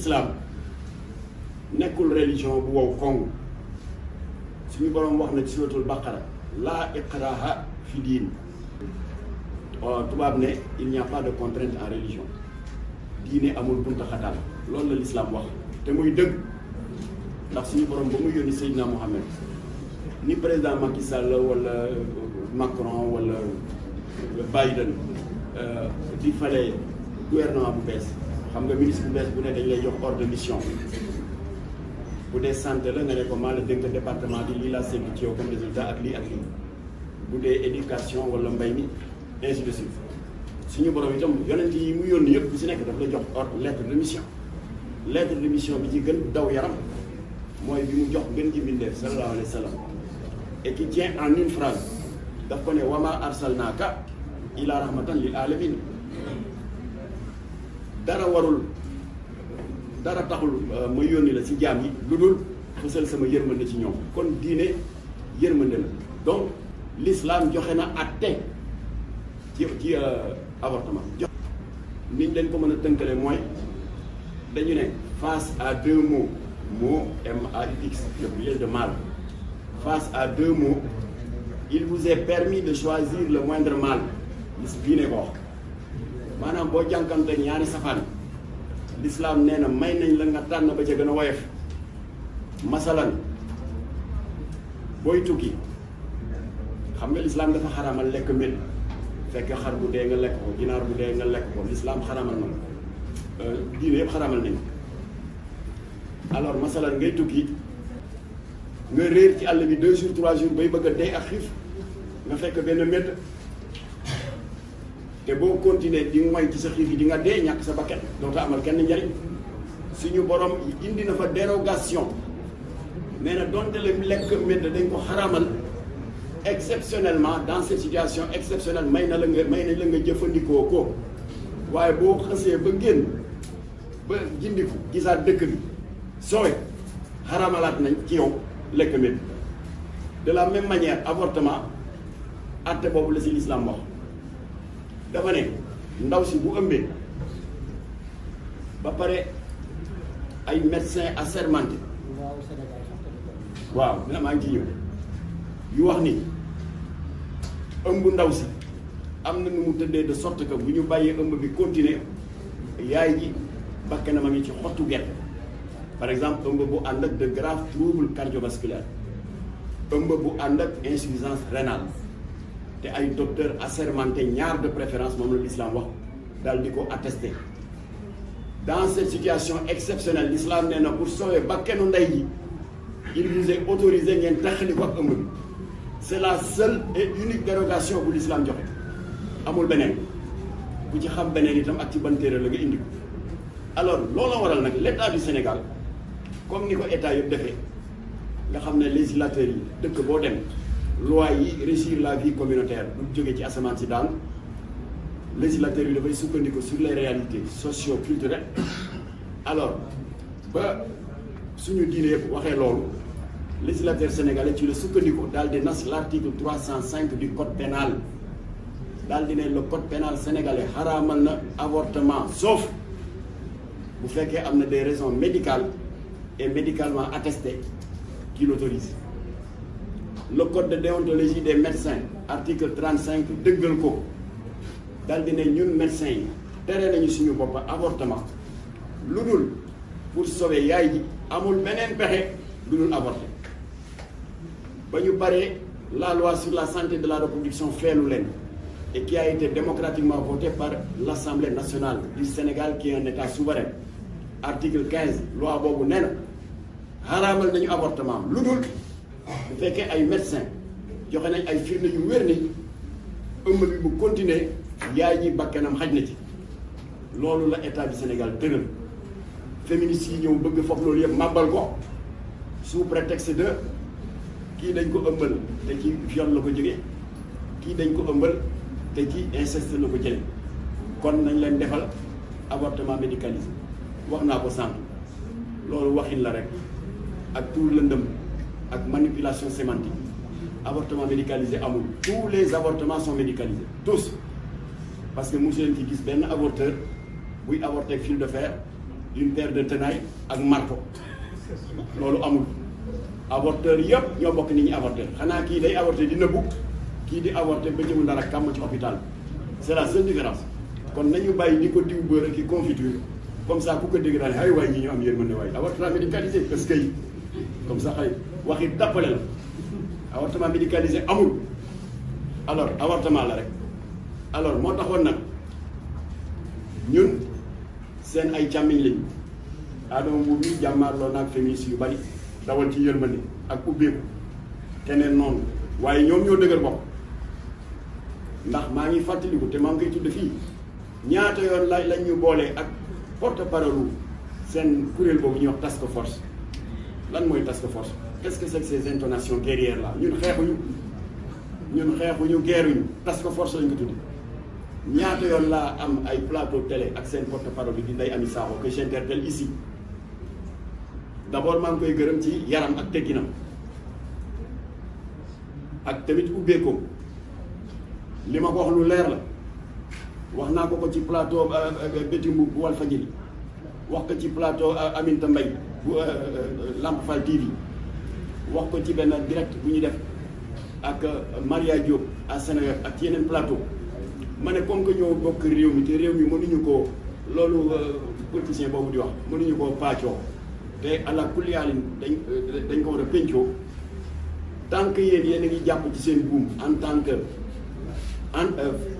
l'islam nekkul religion bu wow kong suñu borom wax na ci suratul baqara laa ikraha fi diin tubaab ne il n'y a pas de contrainte en religion diine amul bunta xatal loolu la l'islam wax te muy dëgg ndax suñu borom ba muy yónni Seydina Mohamed ni président Macky Sall wala Macron wala Biden di fale gouvernement bu bees xam nga ministre bu bees bu ne dañ lay jox ordre de mission bu dee santé la nga ne ko maa la dénk département bi lii laa séntu ci yow comme résultat ak lii bu dee éducation wala mbay mi ainsi de suite suñu borom itam yonent yi mu yónni yëpp bu si nekk daf la jox ordre lettre de mission bi ci gën daw yaram mooy bi mu jox gën ji mbindeef sallallahu alayhi wa sallam et qui tient en une phrase daf ko ne wama arsalnaaka ila rahmatan lil alamin dara taxul ma yónni la ci jaam yi lu dul fësal sama yërmande ci ñoom kon diine yërmande la donc l'islam joxe na àtte ci avortement niñ leen ko mën a tënkale mooy dañu ne face à deux mots M-A-U-X le pluriel de mal face à deux mots il vous est permis de choisir le moindre mal diine ko wax maanaam boo jànkanteeg ñaari safaan l'islam nee na may nañ la nga tànn ba ca gën a woyof masalan booy tukki xam nga l'islam dafa xaramal lekk mbir fekk xar bu dee nga lekk ko ginaar bu dee nga lekk ko l'islam xaramal na diine yëpp xaramal nañ alors masalan ngay tukki nga réer ci àll bi 2 jours 3 jours bay bëgg a dee ak xiif nga fekk benn médd te boo continuer di moy ci sa xiif yi di nga dee ñàkk sa bakkan doota amal kenn njariñ suñu borom indi na fa dérogation nee na donte la lekk médd dañ ko xaramal exceptionnellement dans cette situation exceptionnelle may nañ la nga jëfandikoo ko waaye boo xësee ba génn ba gindiku gisaat dëkk bi soowe xaramalaat nañ ci yow lekk médd de la même manière avortement àtte boobu la si l'islam wax dafa ne ndaw si bu ëmbee ba pare ay médecins assermentés waaw maa ngi ci ñëw yu wax ni ëmb ndaw si am na nu mu tëddee de sorte que bu ñu bàyyee ëmb bi continuer yaay ji bakkanam a ngi ci xottu gerte par exemple ëmb bu ànd ak de graves troubles cardiovasculaires ëmb bu ànd ak insuffisance rénale te ay docteurs assermentés ñaar de préférence moom la l'islam wax daal di ko attesté dans cette situation exceptionnelle l'islam nee na pour sauver bakkanu ndey ji il vous est autorisé ngeen taxali ko ak ëmb bi c'est la seule et unique dérogation bu l'islam joxe amul beneen ku ci xam beneen itam ak ci ban téere la nga indi ko alors looloo waral nag l'état du Sénégal comme ni ko état yëpp defee nga xam ne législateurs yi dëkk boo dem loi yi régir la vie communautaire du jóge ci asamaan si daan législateurs yi dafay sukkandiku sur les réalités socio-culturelles alors ba suñu diine yëpp waxee loolu législateur sénégalais ci la sukkandiku daal di nas l'article 305 du code pénal daal di ne le code pénal sénégalais xaraamal na avortement sauf bu fekkee am na des raisons médicales et médicalement attestées qui l'autorisent le code de déontologie des médecins article 35 dëggal ko daal di ne ñun médecins yi tere nañu suñu bopp avortement lu dul pour sauver yaay ji amul beneen pexe lu dul avorter ba ñu paree la loi sur la santé de la reproduction feelu leen et qui a été démocratiquement votée par l'Assemblée nationale du Sénégal qui est un état souverain article 15 loi boobu nee na xaraamal nañu avortement lu dul bu fekkee ay médecins joxe nañ ay firnde yu wér ni ëmb bi bu continuer yaay ji bakkanam xaj na ci loolu la état du Sénégal tëral féministes yi ñëw bëgg foofu loolu yëpp màbbal ko sous prétexte de kii dañ ko ëmbal te ci viol la ko jógee kii dañ ko ëmbal te ci inceste la ko jële kon nañ leen defal avortement médicalisé wax naa ko sànq loolu waxin la rek ak tout lëndëm ak manipulation sémantique avortement médicalisé amul tous les avortements sont médicalisés tous parce que mosu leen ci gis benn avorteur buy avorter ak fil de fer une paire de tenailles ak marteau loolu amul avorteur yëpp ñoo bokk ni ñuy avorter xanaa kii day avorter di nëbbu kii di avorter ba jëmu dara kàmm ci hôpital c'est la seule différence kon nañu bàyyi di ko diw beurre ki confiture comme ça ku ko dégg daal ay waay ñi ñu am yërmande waay avortement médicalisé parce que comme ça xëy waxi dàppale la avortement médicalisé amul alors avortement la rek alors moo taxoon nag ñun seen ay càmmiñ lañu Adama Mbuub bi jàmmaarloo naag féministes yu bari dawal ci yërmande ak ubbeeku keneen noonu waaye ñoom ñoo dëgër bopp ndax maa ngi fàttaliku te maa ngi koy tudd fii ñaata yoon lañ ñu boolee ak porte-parole seen kuréel boobu ñuy wax task force lan mooy task force qu'est-ce que c'est que ces intonations guerrières là ñun xeexuñu guerruñu task force lañ ko tudd ñaata yoon laa am ay plateau télé ak seen porte-parole bi di Ndeye Amy Sakho que j'interpelle ici d'abord maa ngi koy gërëm ci yaram ak tegginam ak tamit ubbeekoom li ma ko wax lu leer la wax naa ko ci plateau Betty Mboub bu Walfadjri wax ko ci plateau Aminata Mbaye bu Lamp Fall TV wax ko ci benn direct bu ñu def ak Maria Diop à Sénégal ak ci yeneen plateau ma ne comme que ñoo bokk réew mi te réew mi mënuñu koo loolu politicien boobu di wax mënuñu koo pàccoo te àla kulliyaalin dañ ko war a pencoo tant que yéen a ngi jàpp ci seen buum en tant que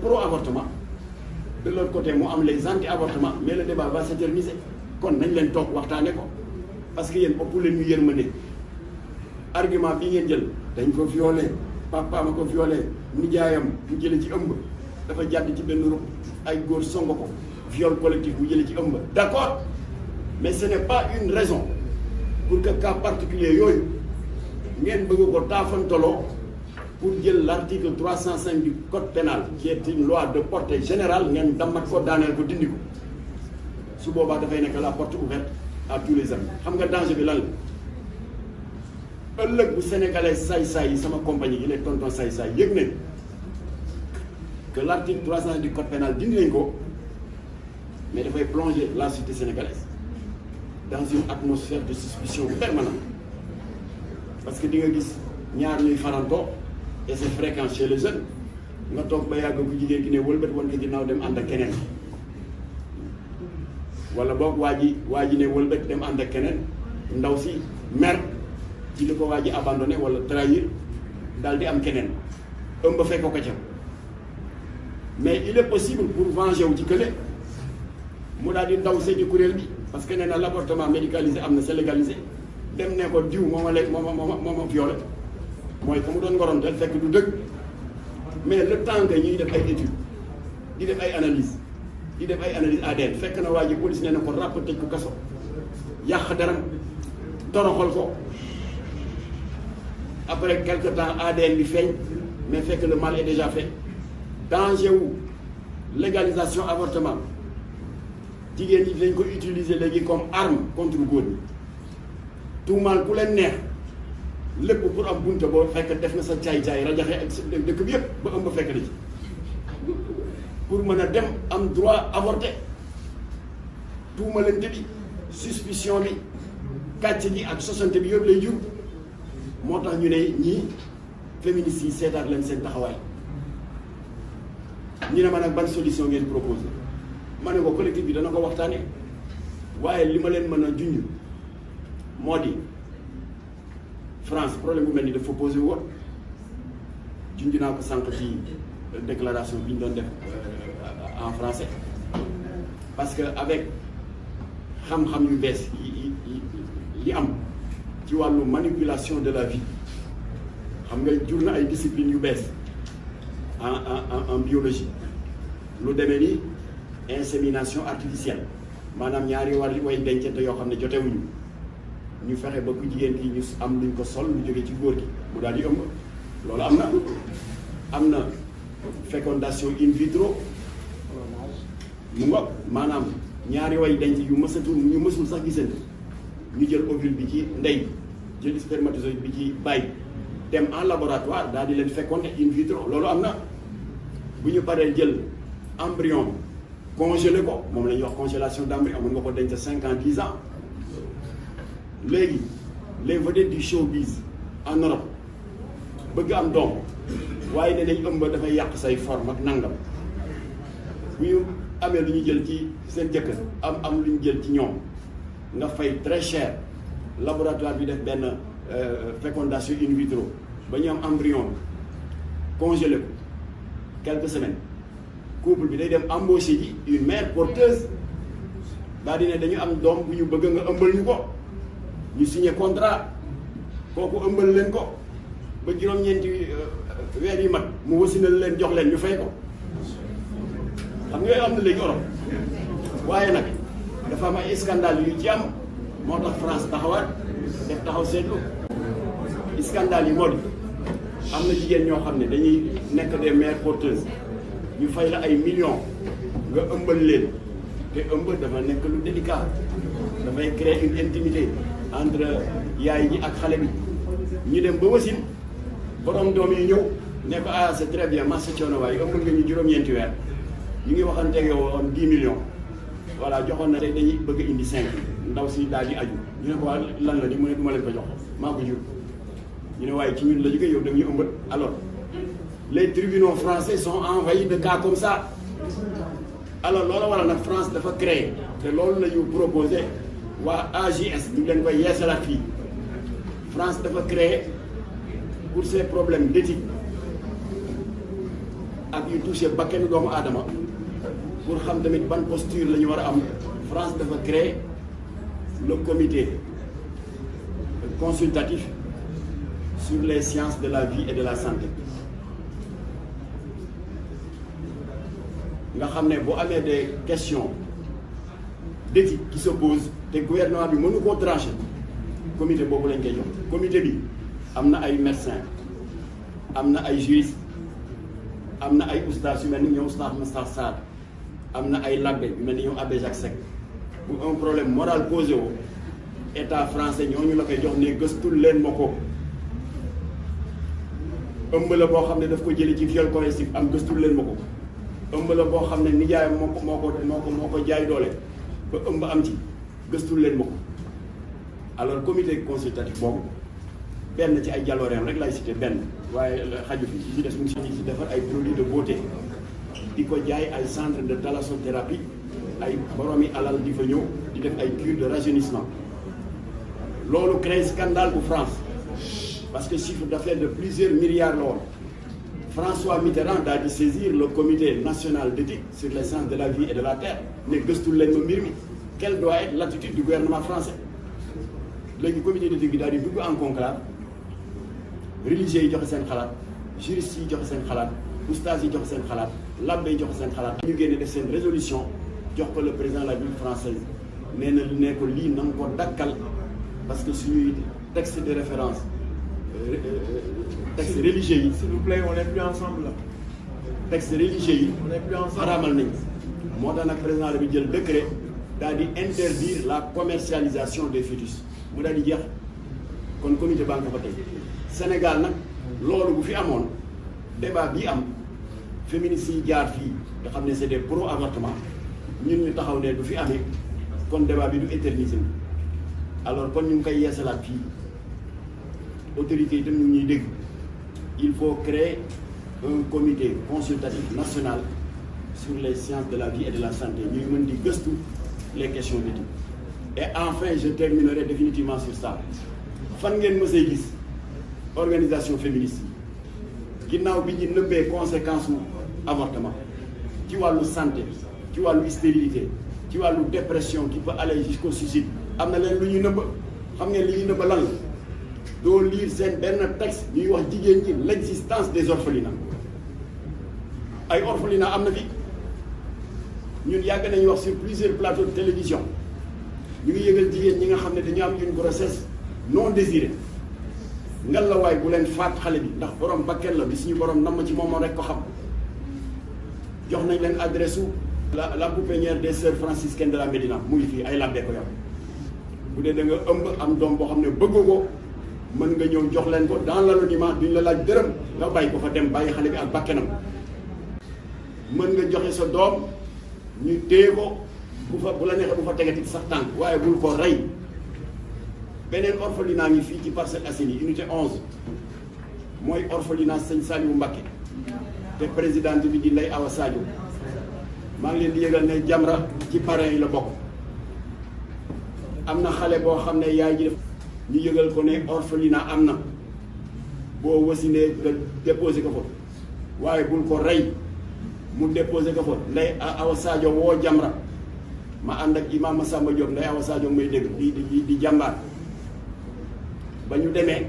pro avortement de l'autre côté mu am les anti avortement mais le débat va s'éterniser kon nañ leen toog waxtaane ko parce que yéen ëpp leen ñu yërmande argument bi ngeen jël dañ ko violé papaam a ko violé nijaayam mu jële ci ëmb dafa jàdd ci benn ruq ay góor song ko viol collectif mu jële ci ëmb d'accord mais ce n'est pas une raison pour que cas particulier yooyu ngeen bëgg ko taafantaloo pour jël l'article 305 du code pénal qui est une loi de portée générale ngeen dammat ko daaneel ko dindi ko su boobaa dafay nekk la porte ouverte à tous les amis xam nga danger bi lan la ëllëg bu sénégalais saay-saay yi sama compagnie yi les tontons saay-saay yëg nañ que l'article 305 du code pénal dindi nañ ko mais dafay plonger la société sénégalaise dans une atmosphère de suspicion permanente parce que di nga gis ñaar ñuy farantoo et c'est fréquent chez les jeunes nga toog ba yàgg ku jigéen ki ne wëlbët wan ko ginnaaw dem ànd ak keneen wala boog waa ji ne wëlbët dem ànd ak keneen ndaw si mer ci li ko waa ji abandonné wala trahir daal di am keneen ëmb fekk ko ca mais il est possible pour venger wu ci kële mu daal di ndaw see ci kuréel bi parce que nee na l'avortement médicalisé am na c'est légalisé dem ne ko diw moo ma violé mooy que mu doon ngoronteel fekk du dëgg mais le temps que ñuy def ay études di def ay analyse ADN fekk na waa ji police nee na ko ràpp tëj ko kaso yàq daram toroxal ko après quelque temps ADN bi feeñ mais fekk le mal est déjà fait danger wu légalisation avortement jigéen ñi dañ ko utiliser léegi comme arme contre góor ñi tuumaal ku leen neex lépp pour am bunta boo fekk def na sa caay-caay rajaxe ak dëkk bi yëpp ba ëmb fekk na ci pour mën a dem am droit avorter tuumalante bi suspicion bi kàcc gi ak sosante bi yëpp lay jur moo tax ñu ne ñii féministes yi seetaat leen seen taxawaay ñu ne ma nag ban solution ngeen proposé ma ne ko collectif bi dana ko waxtaane waaye li ma leen mën a junj moo di France problème bu mel ni dafa posé woon junj naa ko sànq ci déclaration bi ñu doon def en français parce que avec xam-xam yu bees yi am ci wàllu manipulation de la vie xam nga jur na ay disciplines yu bees en biologie lu demee ni insémination artificielle maanaam ñaari way dencante yoo xam ne jotewuñu ñu fexe ba ku jigéen ki ñu am luñ ko sol lu jóge ci góor gi mu daal di ëmb loolu am na fécondation in vitro mu nga maanaam ñaari way denc yu mësul sax gisante ñu jël ovule bi ci ndey jël spermatozoïde bi ci baay dem en laboratoire daal di leen féconder in vitro loolu am na bu ñu paree jël embryon congelé ko moom la ñuy wax congélation d'embryon mën nga ko denc 5 ans 10 ans léegi les vedettes du showbiz en Europe bëgg am doom waaye ne nañ ëmb dafay yàq say forme ak nangam bu ñu amee lu ñu jël ci seen jëkkër am lu ñu jël ci ñoom nga fay très cher laboratoire bi def benn fécondation in vitro ba ñu am embryon congelé ko quelques semaines couple bi day dem embaucher ji une mère porteuse daa di ne dañu am doom bu ñu bëgg nga ëmbal ñu ko ñu signé contrat kooku ëmbal leen ko ba juróom-ñeenti weer yi mat mu wasinal leen jox leen ñu fay ko xam nga am na léegi Europe waaye nag dafa am ay scandale yu ci am moo tax France taxawaat def taxaw seetlu scandale yi moo di am na jigéen ñoo xam ne dañuy nekk des mères porteuses ñu fay la ay millions nga ëmbal leen te ëmb dafa nekk lu délicat dafay créer une intimité entre yaay ji ak xale bi ñu dem ba wasin borom doom yi ñëw ne ko ah c'est très bien massa coono waaye ëmbal nga ñu juróom-ñeenti weer ñu ngi waxante ak yow woon 10 millions voilà joxoon na rek dañuy bëgg indi 5 ndaw si daal di aju ñu ne ko waa lan la di mu ne duma leen ko jox maa ko jur ñu ne waaye ci ñun la jógee yow da ñu ëmbat alors les tribunaux français sont envahis de cas comme ça alors loolu waral nag France dafa créer te loolu la ñu proposé waa AJS ñu leen koy yeesalaat fii France dafa créer pour ces problèmes d'éthique ak yu touché bakkenu doomu aadama pour xam tamit ban posture la ñu war a am France dafa créer le comité consultatif sur les sciences de la vie et de la santé nga xam ne boo amee des questions d'éthique qui se posent te gouvernement bi mënu koo trancher comité boobu lañ koy jox comité bi am na ay médecins am na ay juristes am na ay oustaz yu mel ni ñoom oustaz Massar Sarr am na ay labbe yu mel ni ñoom abbé Jacques Seck bu un problème moral posé woo état français ñooñu la koy jox ne gëstul leen ma ko ëmb la boo xam ne daf ko jëlee ci viol correctif am gëstul leen ma ko ëmb la boo xam ne nijaayam moo ko jaay doole ba ëmb am ci gëstul leen ma ko alors comité consultatif boobu benn ci ay jalooreem rek lay cité benn waaye xaju fi ci des mu ngi ci defar ay produits de beauté di ko jaay ay centre de thalassothérapie ay boromi alal di fa ñëw di def ay cure de rajeunissement loolu crée scandale bu France parce que chiffre d'affaires de plusieurs milliards la woon François Mitterrand daal di saisir le comité national d'éthique sur les sciences de la vie et de la terre ne gëstul leen ma mbir mi quelle doit être l'attitude du gouvernement français léegi comité d'éthique bi daal di dugg en conclave religieux yi joxe seen xalaat juristes yi joxe seen xalaat oustaz yi joxe seen xalaat labbe yi joxe seen xalaat ñu génne def seen résolution jox ko le président de la République française nee na ne ko lii na nga ko dakkal parce que suñuy texte de référence texte religieux yi. S'il vous plaît, on n'est plus ensemble là. texte religieux yi. On n'est plus ensemble. xaraamal nañ moo tax nag président bi jël décret daal di interdire la commercialisation des fœtus mu daal di jeex kon comité banque fa tey Sénégal nag loolu bu fi amoon débat bi am féministes yi jaar fii nga xam ne c'est des pro avortement ñun ñu taxaw ne du fi amee kon débat bi du éterniser alors kon ñu ngi koy yeesalaat fii autorités yi tam ñu ñuy dégg il faut créer un comité consultatif national sur les sciences de la vie et de la santé ñuy mën di gëstu les questions d'éthique et enfin je terminerai définitivement sur ça fan ngeen mësee gis organisation féministe yi ginnaaw bi ñu nëbbee conséquence u avortement ci wàllu santé ci wàllu stérilité ci wàllu dépression qui peut aller jusqu'au suicide am na leen lu ñu nëbb xam ngeen li ñu nëbb lan la doo lire seen benn texte ñuy wax jigéen ñi l'existence des orphelinats ay orphelinats am na fi ñun yàgg nañu wax sur plusieurs plateaux de télévision ñu ngi yëgal jigéen ñi nga xam ne dañu am une grossesse non désirée ngal la waay bu leen faat xale bi ndax borom bakken la bi suñu borom namm ci moom rek ko xam jox nañ leen adresse u la pouponnière des sœurs franciscaines de la Médina mu ngi fii ay làbbee ko yow bu dee da nga ëmb am doom boo xam ne bëgg ko mën nga ñëw jox leen ko dans l'anonymat duñ la laaj dërëm nga bàyyi ko fa dem bàyyi xale bi ak bakkenam mën nga joxe sa doom ñu téye ko bu la neexee bu fa tegati sax tànk waaye bul ko rey. beneen orphelinat ngi fii ci Parcelles Assainies unité 11 mooy orphelinat sëñ Saliou Mbacké te présidente bi di Ndeye Awa Sadio maa ngi leen di yëgal ne Jamra ci parrain yi la bokk. am na xale boo xam ne yaay ji def ñu yëgal ko ne orphelinat am na boo wasinee nga déposé ko fa waaye bul ko rey mu déposé ko fa Ndeye Awa Sadio woo Jamra ma ànd ak imam Massamba Diop Ndeye Awa Sadio may dégg di jàmbaar ba ñu demee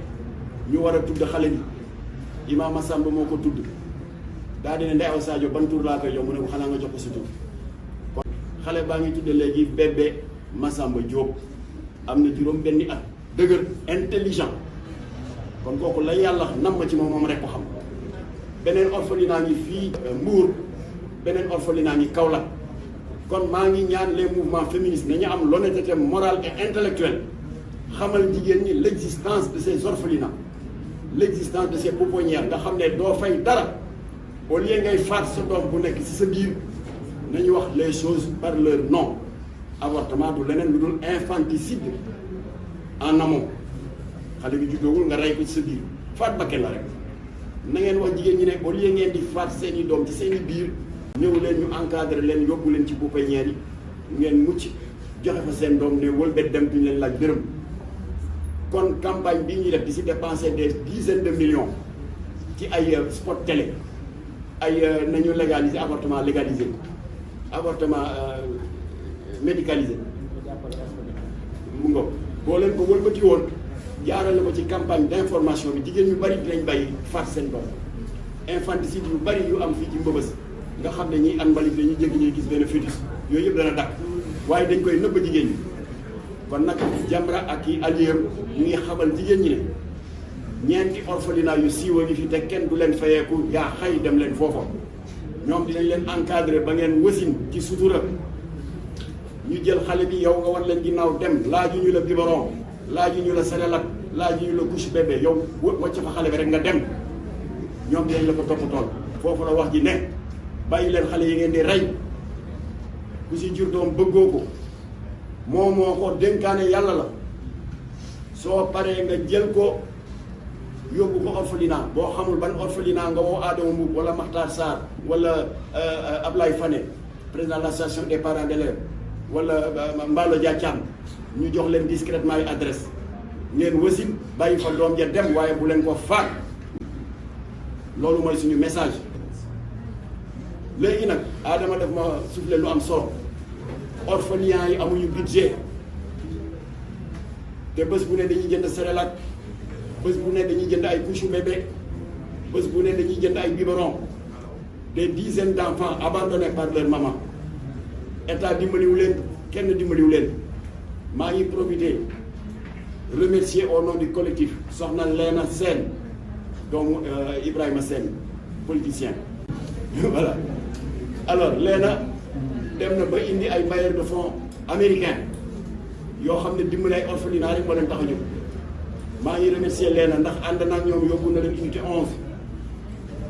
ñu war a tudd xale bi imam Massamba moo ko tudd daa dina Ndeye Awa Sadio ban tur laa koy jox mu ne ko xanaa nga jox ko sa tur kon xale baa ngi tudd léegi bébé Massamba Diop am na juróom benni at dëgër intelligent kon kooku la yàlla nam ma ci moom rek ko xam. beneen orphelinat ngi fii Mbour beneen orphelinat ngi Kaolack kon maa ngi ñaan les mouvements féministes nañu am l'honnêteté morale et intellectuelle xamal jigéen ñi l'existence de ces orphelinats l'existence de ces pouponnières nga xam ne doo fay dara au lieu ngay faat sa doom bu nekk ci sa biir nañu wax les choses par leur nom. avortement du leneen lu dul infanticide en amont xale bi juddoogul nga rey ko ci sa biir faat bakken la rek na ngeen wax jigéen ñi ne au lieu ngeen di faat seeni doom ci seeni biir ñëw leen ñu encadré leen yóbbu leen ci pouponnière yi ngeen mucc joxe fa seen doom ne wëlbet dem duñu leen laaj dërëm. kon campagne bii ñuy def di si dépenser des dizaines de millions ci ay spot télé ay nañu légaliser avortement légalisé avortement médicalisé mu ngoog boo leen ko wëlbati woon jaarale ko ci campagne d'information bi jigéen ñu bari dinañ bàyyi faat seen doom infanticide yu bari yu am fii ci Mbëbës nga xam ne ñiy an mbalit dañuy jéggi ñuy gis benn fœtus yooyu yëpp dana dakk waaye dañ koy nëbb jigéen ñi kon nag Jamra ak i alliés ñu ngi xamal jigéen ñi ne ñeenti orphelinat yu siiwa ngi fi te kenn du leen fayeeku yaa xay dem leen foofa ñoom dinañ leen encadrer ba ngeen wasin ci sutura ñu jël xale bi yow nga war leen ginnaaw dem laaju ñu la biberon laaju ñu la Cerelac laaju ñu la couche bébé yow wacc fa xale bi rek nga dem ñoom dinañ la ko toppatool foofu la wax ji ne bàyyi leen xale yi ngeen di rey ku si jur doom bëggoo ko moo ko dénkaane yàlla la soo paree nga jël ko yóbbu ko orphelinat boo xamul ban orphelinat nga woo Adama Mboup wala Makhtar Sarr wala Ablaye Fane président de l'association des parents d'élèves wala Mballo Dia Thiam ñu jox leen discrètement ay adresse ngeen wasin bàyyi fa doom ja dem waaye bu leen ko faat loolu mooy suñu message. léegi nag Adama daf ma soufflé lu am solo orphelinats yi amuñu budget te bés bu ne dañuy jënd Cerelac bés bu ne dañuy jënd ay couche bébé bés bu ne dañuy jënd ay biberon des dizaines d'enfants abandonnés par leur maman état dimbaliwu leen kenn dimbaliwu leen maa ngi profité remercier au nom du collectif soxna Léna Sène doomu Ibrahima Sène politicien voilà alors Léna dem na ba indi ay bailleurs de fonds américains yoo xam ne dimbali ay orphelinat rek moo leen tax a jóg maa ngi remercier Léna ndax ànd naa ñoom yóbbu na leen unité 11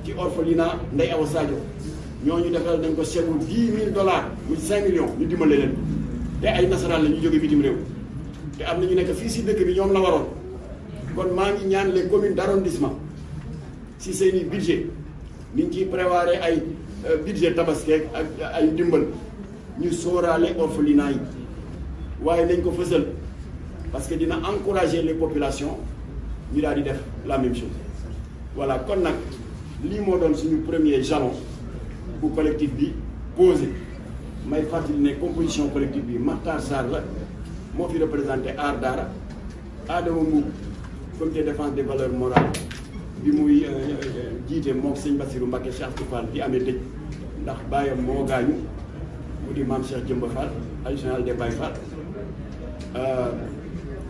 ci orphelinat Ndeye Awa Sadio ñooñu defal dañ ko chèque bu $10,000 muy 5 millions ñu dimbale leen te ay nasaraan la ñu jóge bitim réew te am na ñu nekk fii si dëkk bi ñoom la waroon kon maa ngi ñaan les communes d'arrondissement si seeni budget ni ñu ciy prévoir ay budget tabaski ak ay ndimbal ñu sóoraale orphelinat yi waaye nañ ko fësal parce que dina encourager les populations ñu daal di def la même chose voilà kon nag lii moo doon suñu premier jalon bu collectif bi posé may fàttali ne composition collectif bi Makhtar Sarr la moo fi représenté Aar Daara Adama Mboup comité de défense des valeurs morales bi muy jiite moom sëñ Bassirou Mbacké Cheikh Fall di amee dëj ndax baayam moo gaañu mu di maam Cheikh Jëmba Fall khalife général des Baye Fall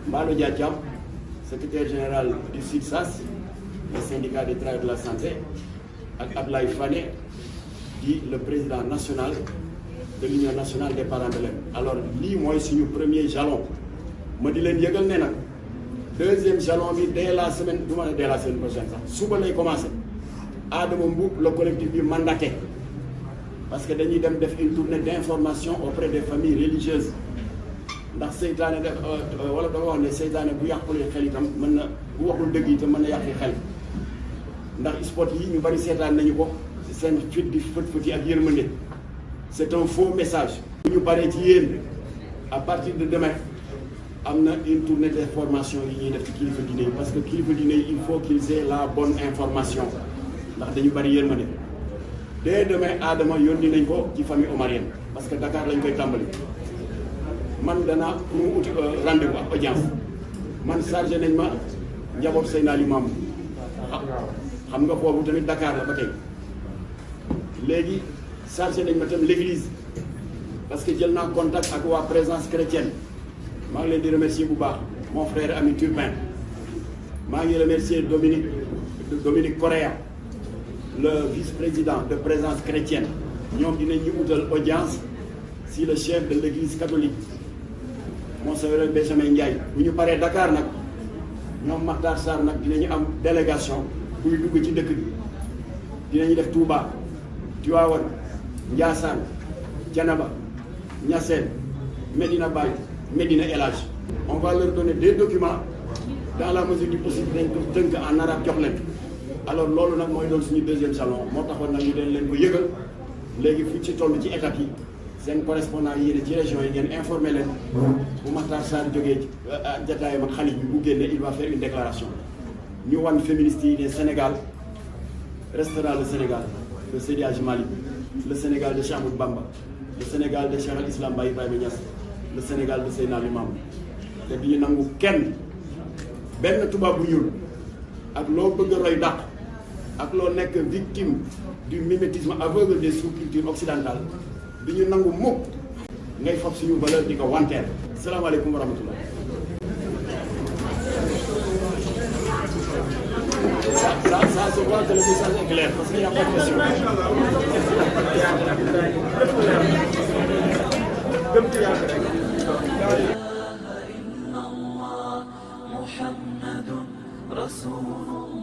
Mballo Dia Thiam secrétaire général du SUTSAS le syndicat des travailleurs de la santé ak Ablaye Fane di le président national de l'union nationale des parents d'élèves alors lii mooy suñu premier jalon ma di leen yëgal ne nag deuxième jalon bi dès la semaine du ma ne dès la semaine prochaine sax suba lay commencé Adama Mboup le collectif bi mandaté parce que dañuy dem def une tournée d'information auprès des familles religieuses ndax seytaane def wala dafa wax ne seytaane bu yàqulee xel itam mën na bu waxul dëgg itam mën na yàqi xel ndax sport yi ñu bari seetaan nañu ko seen fit di fët-fëti ak yërmande c'est un faux message. bu ñu paree ci yéen à partir de demain am na une tournée d'information yi ñuy def ci kilifa diine yi parce que kilifa diine yi il faut qu'ils aient la bonne information ndax dañu bari yërmande dès demain Adama yónni nañ ko ci famille omarienne parce que Dakar lañ koy tàmbali man danaa pour mu uti rendez-vous ak audience man chargé nañ ma njaboot Seydina Limamou xam nga foofu tamit Dakar la ba tey léegi chargé nañ ma tam l'église parce que jël naa contact ak waa présence chrétienne maa ngi leen di remercier bu baax mon frère Ami Turpin maa ngi remercier Dominique Correa le vice-président de présence chrétienne ñoom dinañ ñu utal audience si le chef de l'église catholique Monseigneur Benjamin Ndiaye bu ñu paree Dakar nag ñoom Makhtar Sarr nag dinañu am délégation buy dugg ci dëkk bi dinañu def Touba Tivaouane Ndiassane Thiénaba Niassène Medina Baye Medina El Hadj on va leur donner des documents dans la mesure du possible dañ ko tënk en arabe jox leen alors loolu nag mooy doon suñu deuxième salon moo taxoon nag ñu den leen ko yëgal léegi fu ci toll ci étape yi seen correspondant yi yéen ci région yi ngeen informé leen bu Makhtar Sarr jógee jataayam ak xalif bi bu génnee il va faire une déclaration ñu wan féministes yi ne Sénégal restera le Sénégal de Seydi Hadji Malick le Sénégal de Cheikh Ahmadou Bamba le Sénégal de Cheikh al Islam Baye Ibrahima Niass le Sénégal de Seydina Limamou te du ñu nangu kenn benn tubaab bu ñuul ak loo bëgg a roy dàq ak loo nekk victime du mimétisme aveugle des sous-cultures occidentales du ñu nangu mukk ngay fab suñu valeur di ko wanteer. salaamaaleykum wa rahmatullah. Ça se voit que le message est clair parce qu'il n'y a pas de question. محمد رسول الله